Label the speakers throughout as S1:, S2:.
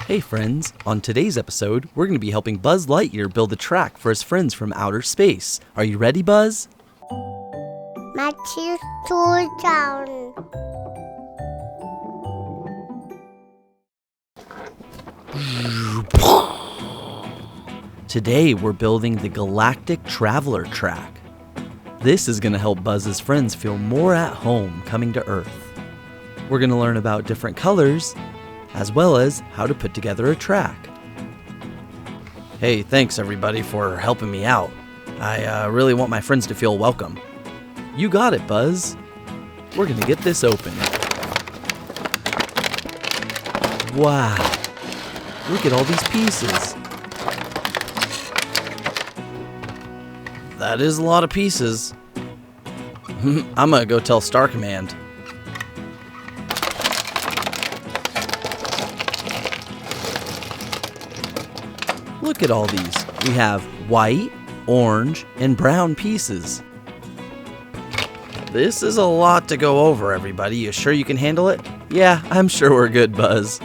S1: Hey friends, on today's episode, we're going to be helping Buzz Lightyear build a track for his friends from outer space. Are you ready, Buzz?
S2: My teeth too down.
S1: Today, we're building the Galactic Traveler track. This is going to help Buzz's friends feel more at home coming to Earth. We're going to learn about different colors, as well as how to put together a track. Hey, thanks everybody for helping me out. I really want my friends to feel welcome. You got it, Buzz. We're gonna get this open. Wow, look at all these pieces. That is a lot of pieces. I'm gonna go tell Star Command. Look at all these. We have white, orange, and brown pieces. This is a lot to go over, everybody. You sure you can handle it? Yeah, I'm sure we're good, Buzz.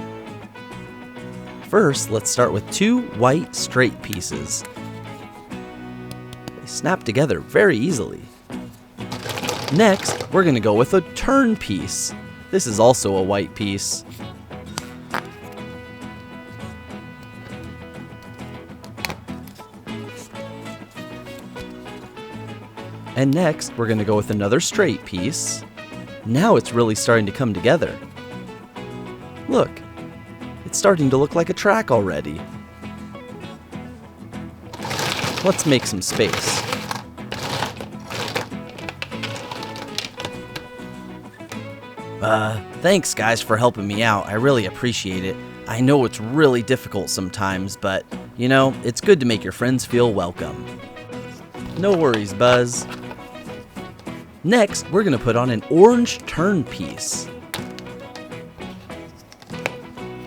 S1: First, let's start with 2 white straight pieces. They snap together very easily. Next, we're going to go with a turn piece. This is also a white piece. And next, we're going to go with another straight piece. Now it's really starting to come together. Look, it's starting to look like a track already. Let's make some space. Thanks guys for helping me out. I really appreciate it. I know it's really difficult sometimes, but, you know, it's good to make your friends feel welcome. No worries, Buzz. Next, we're going to put on an orange turn piece,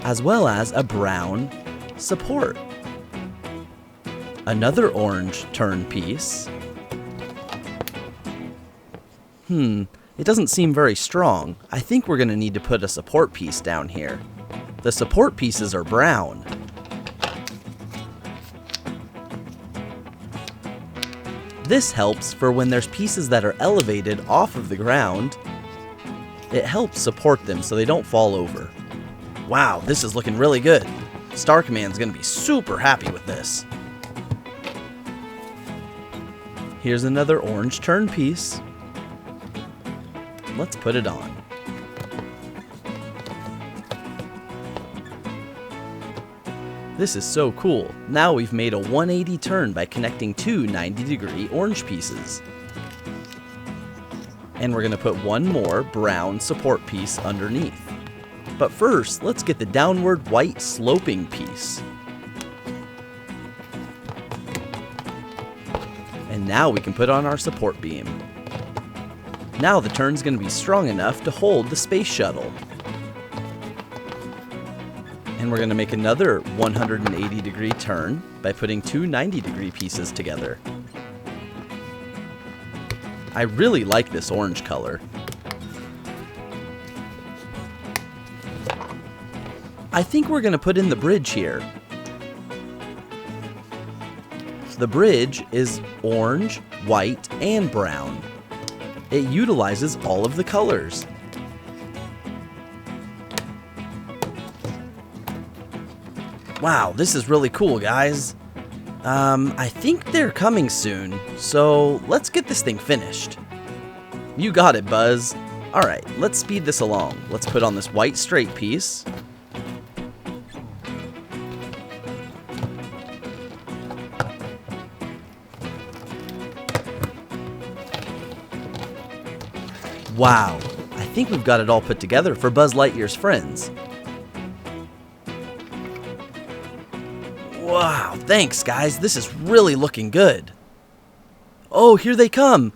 S1: as well as a brown support. Another orange turn piece. It doesn't seem very strong. I think we're going to need to put a support piece down here. The support pieces are brown. This helps for when there's pieces that are elevated off of the ground. It helps support them so they don't fall over. Wow, this is looking really good. Star Command's gonna be super happy with this. Here's another orange turn piece. Let's put it on. This is so cool. Now we've made a 180 turn by connecting 2 90-degree orange pieces. And we're going to put one more brown support piece underneath. But first, let's get the downward white sloping piece. And now we can put on our support beam. Now the turn's going to be strong enough to hold the space shuttle. And we're going to make another 180-degree turn by putting 2 90-degree pieces together. I really like this orange color. I think we're going to put in the bridge here. The bridge is orange, white, and brown. It utilizes all of the colors. Wow, this is really cool, guys. I think they're coming soon, so let's get this thing finished. You got it, Buzz. Alright, let's speed this along. Let's put on this white straight piece. Wow, I think we've got it all put together for Buzz Lightyear's friends. Wow, thanks guys, this is really looking good. Oh, here they come.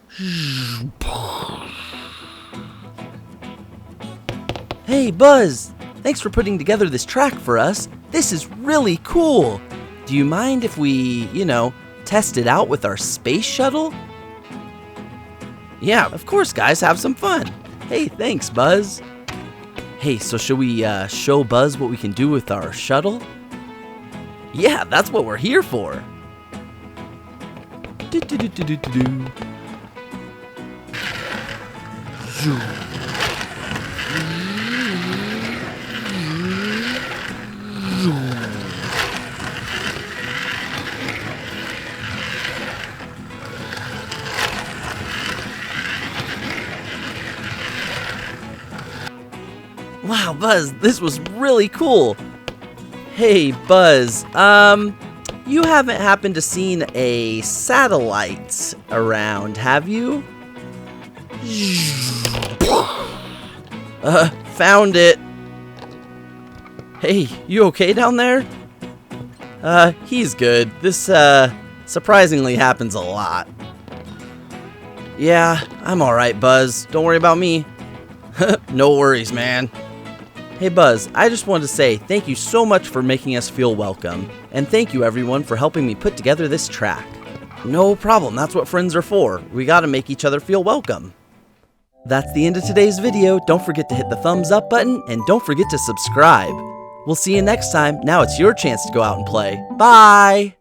S1: Hey Buzz, thanks for putting together this track for us. This is really cool. Do you mind if we, test it out with our space shuttle? Yeah, of course guys, have some fun. Hey, thanks Buzz. Hey, so should we show Buzz what we can do with our shuttle? Yeah, that's what we're here for. Do-do-do-do-do-do. Wow, Buzz, this was really cool. Hey, Buzz, you haven't happened to seen a satellite around, have you? Found it. Hey, you okay down there? He's good. This, surprisingly happens a lot. Yeah, I'm alright, Buzz. Don't worry about me. No worries, man. Hey Buzz, I just wanted to say thank you so much for making us feel welcome, and thank you everyone for helping me put together this track. No problem, that's what friends are for. We gotta make each other feel welcome. That's the end of today's video. Don't forget to hit the thumbs up button, and don't forget to subscribe. We'll see you next time. Now it's your chance to go out and play. Bye!